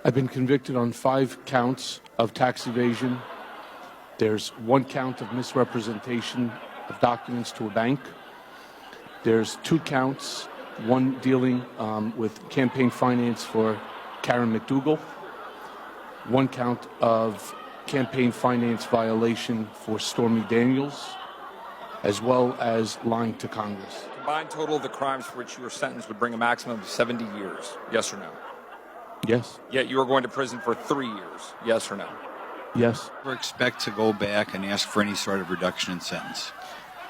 I've been convicted on 5 counts of tax evasion. There's 1 count of misrepresentation of documents to a bank. There's 2 counts, one dealing with campaign finance for Karen McDougal, 1 count of campaign finance violation for Stormy Daniels, as well as lying to Congress. Combined total of the crimes for which you were sentenced would bring a maximum of 70 years, yes or no? Yes. Yet you are going to prison for 3 years, yes or no? Yes. Ever expect to go back and ask for any sort of reduction in sentence?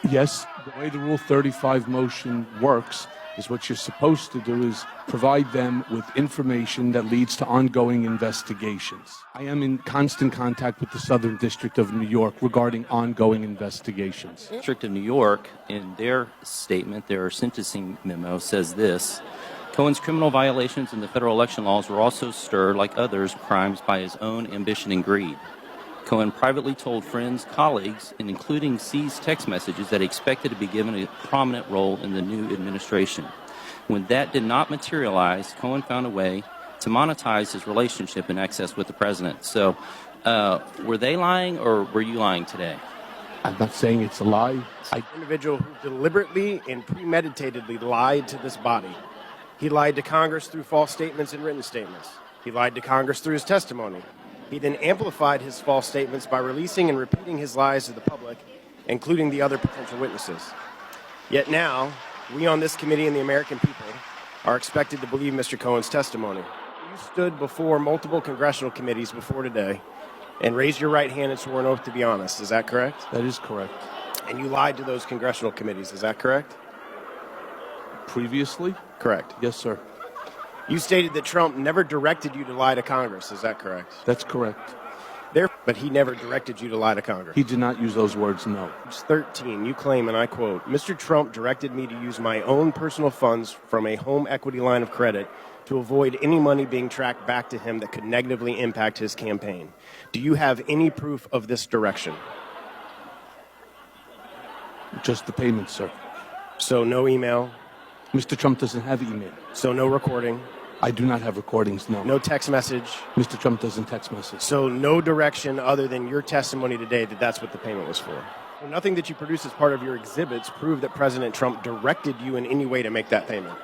Yes. The way the Rule 35 motion works is what you're supposed to do is provide them with information that leads to ongoing investigations. I am in constant contact with the Southern District of New York regarding ongoing investigations. District of New York, in their statement, their sentencing memo, says this: Cohen's criminal violations in the federal election laws were also stirred, like others' crimes, by his own ambition and greed. Cohen privately told friends, colleagues, and including seized text messages that he expected to be given a prominent role in the new administration. When that did not materialize, Cohen found a way to monetize his relationship and access with the president. So, were they lying or were you lying today? I'm not saying it's a lie. An individual who deliberately and premeditatedly lied to this body. He lied to Congress through false statements and written statements. He lied to Congress through his testimony. He then amplified his false statements by releasing and repeating his lies to the public, including the other potential witnesses. Yet now, we on this committee and the American people are expected to believe Mr. Cohen's testimony. You stood before multiple congressional committees before today and raised your right hand and swore an oath to be honest. Is that correct? That is correct. And you lied to those congressional committees. Is that correct? Previously? Correct. Yes, sir. You stated that Trump never directed you to lie to Congress. Is that correct? That's correct. But he never directed you to lie to Congress. He did not use those words, no. Page 13, you claim, and I quote, Mr. Trump directed me to use my own personal funds from a home equity line of credit to avoid any money being tracked back to him that could negatively impact his campaign. Do you have any proof of this direction? Just the payment, sir. So no email? Mr. Trump doesn't have email. So no recording? I do not have recordings, no. No text message? Mr. Trump doesn't text message. So no direction other than your testimony today that that's what the payment was for? So nothing that you produced as part of your exhibits proved that President Trump directed you in any way to make that payment?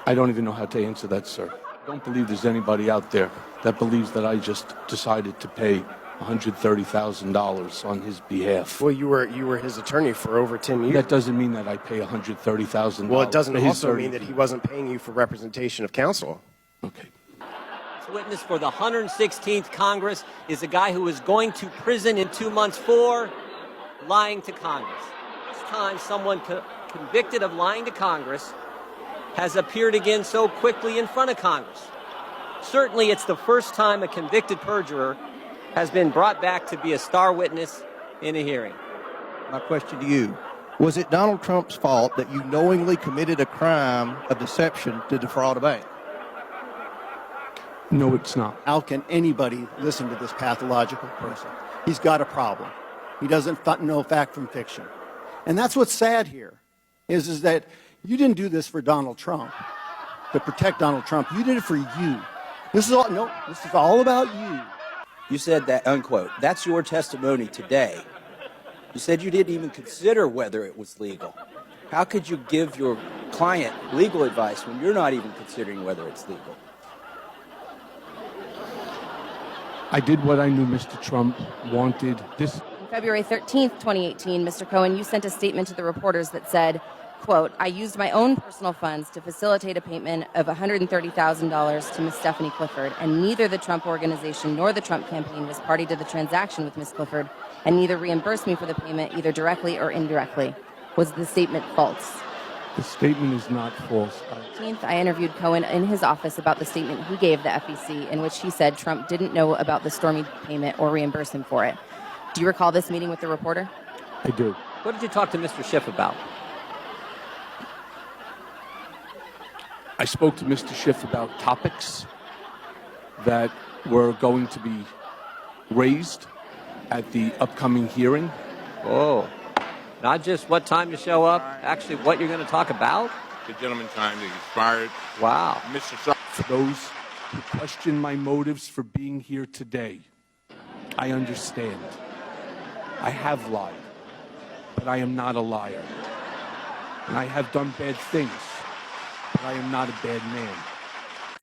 I don't even know how to answer that, sir. I don't believe there's anybody out there that believes that I just decided to pay $130,000 on his behalf. Well, you were his attorney for over 10 years. That doesn't mean that I pay $130,000. Well, it doesn't also mean that he wasn't paying you for representation of counsel. Okay. This witness for the 116th Congress is a guy who is going to prison in 2 months for lying to Congress. This time someone convicted of lying to Congress has appeared again so quickly in front of Congress. Certainly it's the first time a convicted perjurer has been brought back to be a star witness in a hearing. My question to you, was it Donald Trump's fault that you knowingly committed a crime of deception to defraud a bank? No, it's not. How can anybody listen to this pathological person? He's got a problem. He doesn't know fact from fiction. And that's what's sad here, is that you didn't do this for Donald Trump, to protect Donald Trump. You did it for you. This is all about you. You said that, unquote. That's your testimony today. You said you didn't even consider whether it was legal. How could you give your client legal advice when you're not even considering whether it's legal? I did what I knew Mr. Trump wanted. On February 13th, 2018, Mr. Cohen, you sent a statement to the reporters that said, quote, I used my own personal funds to facilitate a payment of $130,000 to Ms. Stephanie Clifford, and neither the Trump Organization nor the Trump campaign was party to the transaction with Ms. Clifford, and neither reimbursed me for the payment either directly or indirectly. Was the statement false? The statement is not false. I interviewed Cohen in his office about the statement he gave the FEC in which he said Trump didn't know about the Stormy payment or reimburse him for it. Do you recall this meeting with the reporter? I do. What did you talk to Mr. Schiff about? I spoke to Mr. Schiff about topics that were going to be raised at the upcoming hearing. Oh, not just what time to show up, actually what you're going to talk about? the gentleman time to expired. Wow. Mr. Sar- For those who question my motives for being here today, I understand. I have lied, but I am not a liar. And I have done bad things, but I am not a bad man.